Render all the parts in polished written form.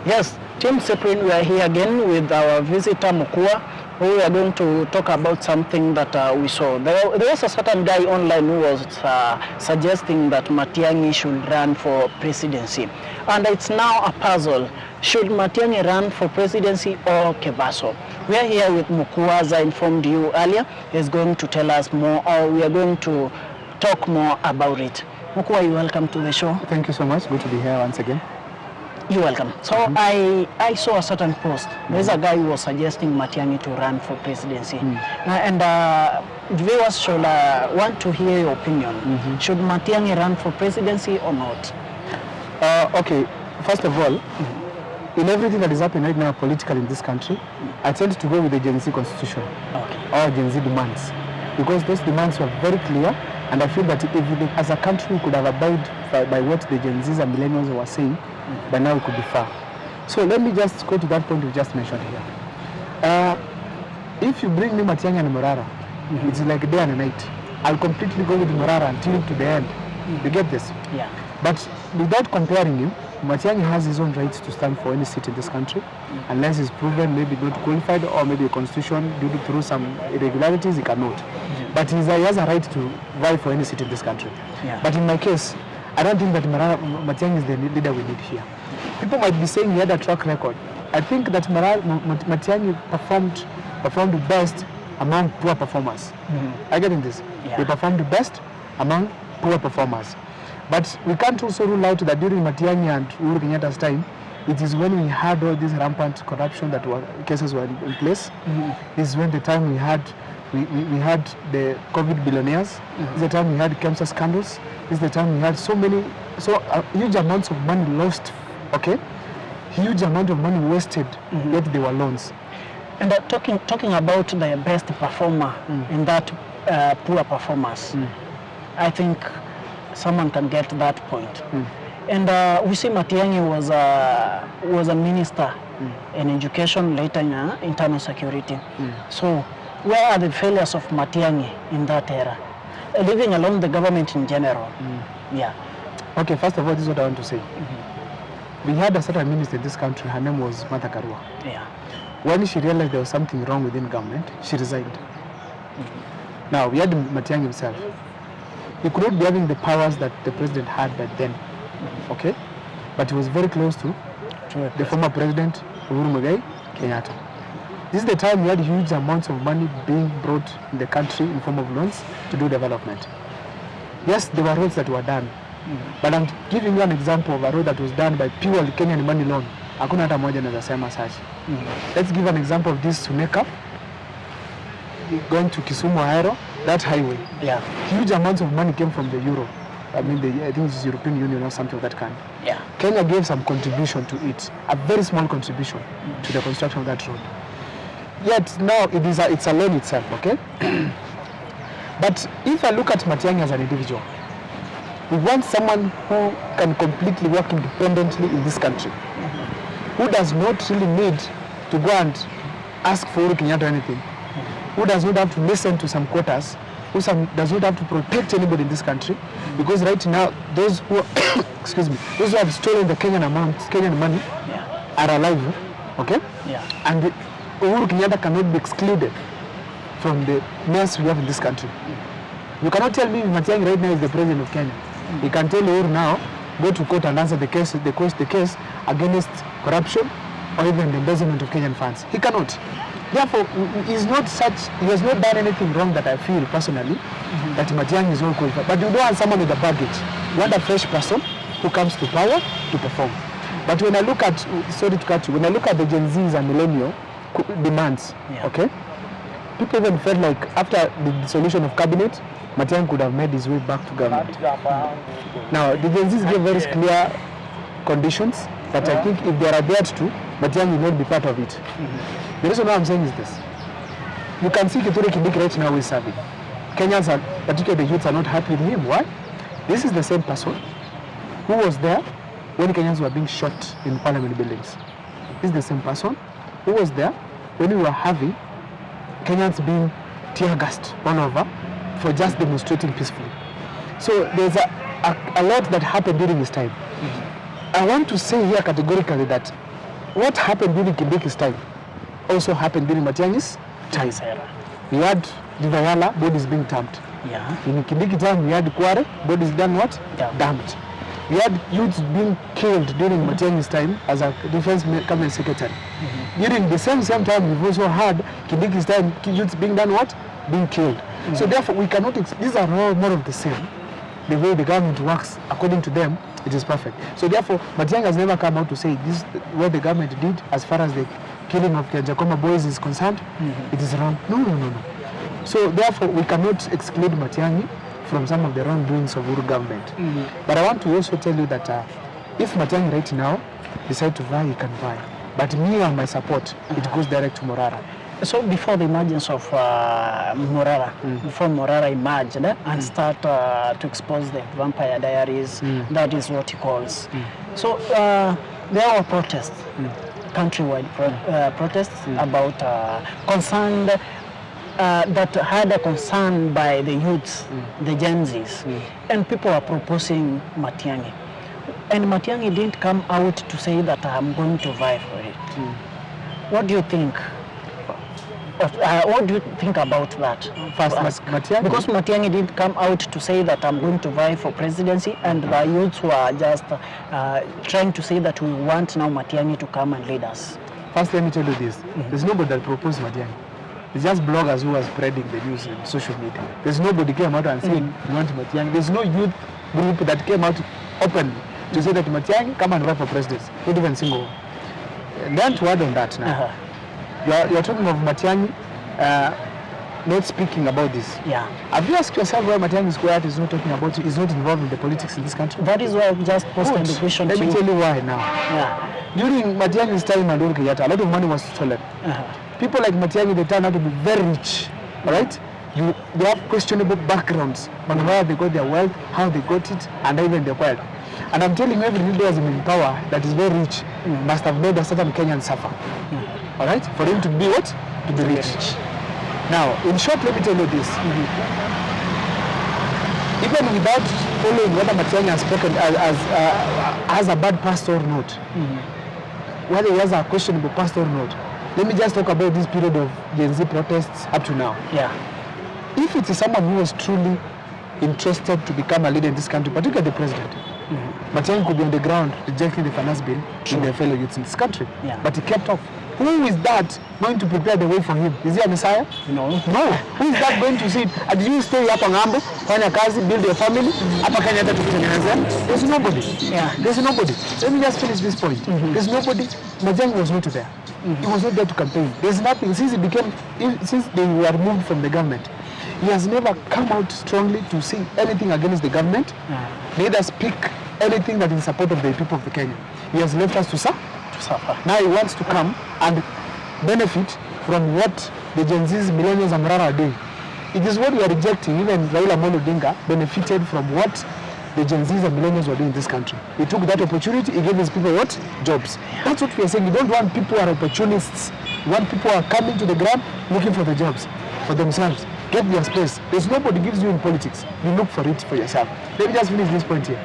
Yes, Team Cyprian, we are here again with our visitor Mukua, who we are going to talk about something that we saw. There was a certain guy online who was suggesting that Matiangi should run for presidency. And it's now a puzzle. Should Matiangi run for presidency or Kebaso? We are here with Mukua, as I informed you earlier. He's going to tell us more, or we are going to talk more about it. Mukua, you're welcome to the show. Thank you so much. Good to be here once again. You're welcome. So I saw a certain post. There's a guy who was suggesting Matiangi to run for presidency. And viewers should want to hear your opinion. Should Matiangi run for presidency or not? Okay, first of all, in everything that is happening right now politically in this country, I tend to go with the Gen Z constitution or Gen Z demands, because those demands were very clear, and I feel that if as a country we could have abided by what the Gen Zs and millennials were saying, by now we could be far. So let me just go to that point you just mentioned here. If you bring me Matiangi and Morara, it's like a day and a night. I'll completely go with Morara until to the end. You get this? Yeah. But without comparing him, Matiangi has his own rights to stand for any seat in this country, unless he's proven maybe not qualified, or maybe a constitution due to through some irregularities he cannot. But he has a right to vie for any seat in this country. Yeah. But in my case, I don't think that Matiangi is the leader we need here. People might be saying he had a track record. I think that Matiangi performed best among poor performers. Are you getting this? Yeah. He performed best among poor performers. But we can't also rule out that during Matiangi and Uhuru Kenyatta's time, it is when we had all this rampant corruption that cases were in place. This is when the time we had the COVID billionaires. This is the time we had cancer scandals. This is the time we had huge amounts of money lost. Okay, huge amount of money wasted. Yet they were loans. And talking about the best performer in that poor performers, I think someone can get that point. And we see Matiangi was a minister in education, later in internal security. So where are the failures of Matiangi in that era? Leaving alone the government in general. Yeah. Okay, first of all, this is what I want to say. We had a certain minister in this country, her name was Martha Karua. Yeah. When she realized there was something wrong within government, she resigned. Now, we had Matiangi himself. He could not be having the powers that the president had back then, okay? But he was very close to the former president, Uhuru Kenyatta. This is the time we had huge amounts of money being brought in the country in form of loans to do development. Yes, there were roads that were done, but I'm giving you an example of a road that was done by purely Kenyan money loan. Hakuna hata moja naweza sema such. Let's give an example of this Suneka, going to Kisumu Aero, that highway. Yeah. Huge amounts of money came from the Euro. I think it's European Union or something of that kind. Yeah. Kenya gave some contribution to it, a very small contribution to the construction of that road. Yet now it's a loan itself, okay? But if I look at Matiangi as an individual, we want someone who can completely work independently in this country, who does not really need to go and ask for Uhuru Kenyatta or anything, who does not have to listen to some quotas, who does not have to protect anybody in this country, because right now those who excuse me, those who have stolen the Kenyan money are alive, okay? Yeah. And Uhuru Kenyatta cannot be excluded from the mess we have in this country. You cannot tell me Matiangi right now is the president of Kenya. He can tell Uhuru now, go to court and answer the case against corruption or even the embezzlement of Kenyan funds. He cannot. Therefore, he has not done anything wrong that I feel personally that Matiangi is not qualified. But you don't want someone with a baggage. You want a fresh person who comes to power to perform. But when I look at, sorry to cut you, when I look at the Gen Zs and millennial demands, okay, people even felt like after the dissolution of cabinet, Matiangi could have made his way back to government. Now, the Gen Zs gave very clear conditions that I think if they are adhered to, Matiangi will not be part of it. The reason why I'm saying is this. You can see Kithure Kindiki right now is serving. Kenyans, particularly the youths, are not happy with him. Why? This is the same person who was there when Kenyans were being shot in parliament buildings. This is the same person who was there when we were having Kenyans being tear-gassed all over for just demonstrating peacefully. So there's a lot that happened during his time. I want to say here categorically that what happened during Kindiki's time also happened during Matiangi's time. We had Divayala, bodies being dumped. Yeah. In Kindiki time, we had Kware, bodies done what? Dumped. We had youths being killed during Matiangi's time as a defense cabinet secretary. During the same time, we've also had Kindiki's time, youths being done what? Being killed. So therefore, we cannot, these are all more of the same. The way the government works, according to them, it is perfect. So therefore, Matiang'i has never come out to say this what the government did as far as the killing of the Jakoma boys is concerned. It is wrong. No. So therefore, we cannot exclude Matiang'i from some of the wrongdoings of Uhuru government. But I want to also tell you that if Matiang'i right now decide to vie, he can vie. But me and my support, it goes direct to Morara. So before the emergence of Morara, before Morara emerged and start to expose the vampire diaries, that is what he calls. So there were protests, countrywide protests about concerned, that had a concern by the youths, the Gen Zs, and people are proposing Matiang'i. And Matiang'i didn't come out to say that I'm going to vie for it. What do you think? What do you think about that? First, Matiang'i? Because Matiang'i didn't come out to say that I'm going to vie for presidency, and the youths were just trying to say that we want now Matiang'i to come and lead us. First, let me tell you this. There's nobody that proposed Matiang'i. It's just bloggers who are spreading the news in social media. There's nobody came out and saying we want Matiang'i. There's no youth group that came out openly to say that Matiang'i come and run for presidency. Not even single one. And then to add on that now, you're talking of Matiang'i not speaking about this. Yeah. Have you asked yourself why Matiang'i Square is not talking about it, is not involved in the politics in this country? That is why I just posted the question Let to me you. tell you why now. Yeah. During Matiang'i's time and Uhuru Kenyatta, a lot of money was stolen. People like Matiang'i, they turn out to be very rich, all right? They have questionable backgrounds on where they got their wealth, how they got it, and even their wealth. And I'm telling you, every leader in power that is very rich must have made a certain Kenyan suffer, all right? For him to be what? To be rich. Now, in short, let me tell you this. Even without following whether Matiang'i has spoken has a bad past or not, whether he has a questionable past or not, let me just talk about this period of Gen Z protests up to now. Yeah. If it is someone who was truly interested to become a leader in this country, particularly the president, Matiang'i could be on the ground rejecting the finance bill in their fellow youths in this country. Yeah. But he kept off. Who is that going to prepare the way for him? Is he a messiah? No. No. Who is that going to sit? And you stay hapa ngambo, fanya kazi, build your family, hapa Kenya hata tukutengenezea? There's nobody. Yeah. There's nobody. Let me just finish this point. There's nobody. Matiang'i was not there. He was not there to campaign. There's nothing. Since they were removed from the government, he has never come out strongly to say anything against the government, neither speak anything that is in support of the people of the Kenya. He has left us to suffer. Now he wants to come and benefit from what the Gen Z's, millennials and Morara are doing. It is what we are rejecting. Even Raila Amolo Odinga benefited from what the Gen Z's and millennials were doing in this country. He took that opportunity, he gave his people what? Jobs. That's what we are saying. We don't want people who are opportunists. We want people who are coming to the ground looking for the jobs for themselves. Get their space. There's nobody gives you in politics. You look for it for yourself. Let me just finish this point here.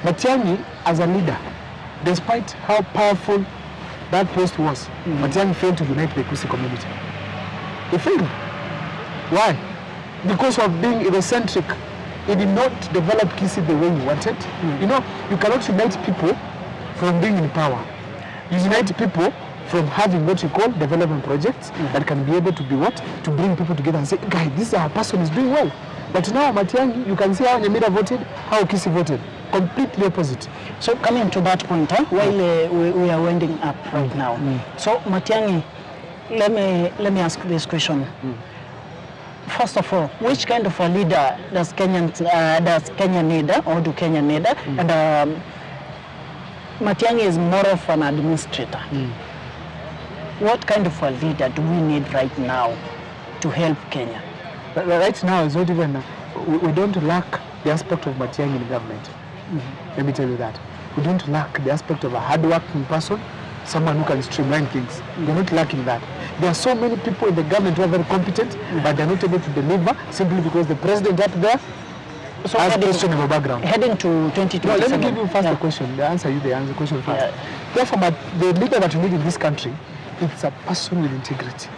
Matiang'i, as a leader, despite how powerful that post was, Matiang'i failed to unite the Kusi community. He failed. Why? Because of being egocentric. He did not develop Kisi the way he wanted. You know, you cannot unite people from being in power. You unite people from having what you call development projects that can be able to be what? To bring people together and say, guys, this person is doing well. But now Matiang'i, you can see how Nyamira voted, how Kisi voted. Completely opposite. So coming to that point, while we are winding up right now. So Matiang'i, let me ask this question. First of all, which kind of a leader does Kenya need, or do Kenya need? And Matiang'i is more of an administrator. What kind of a leader do we need right now to help Kenya? Right now, it's not even, we don't lack the aspect of Matiang'i in government. Let me tell you that. We don't lack the aspect of a hardworking person, someone who can streamline things. We're not lacking that. There are so many people in the government who are very competent, but they're not able to deliver simply because the president up there So as questionable background. Heading to 2027. No, let me give you first the question. The answer question first. Yeah. Therefore, the leader that we need in this country, it's a person with integrity,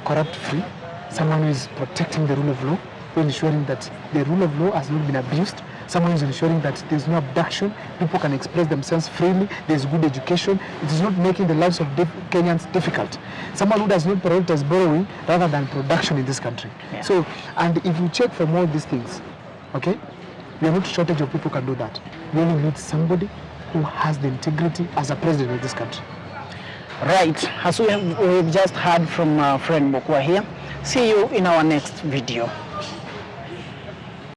corrupt-free, someone who is protecting the rule of law, who is ensuring that the rule of law has not been abused, someone who is ensuring that there's no abduction, people can express themselves freely, there's good education, it is not making the lives of Kenyans difficult. Someone who does not prioritize borrowing rather than production in this country. Yeah. So, and if you check from all these things, okay, we are not shortage of people who can do that. We only need somebody who has the integrity as a president of this country. Right, as we've just heard from friend Mokua here. See you in our next video.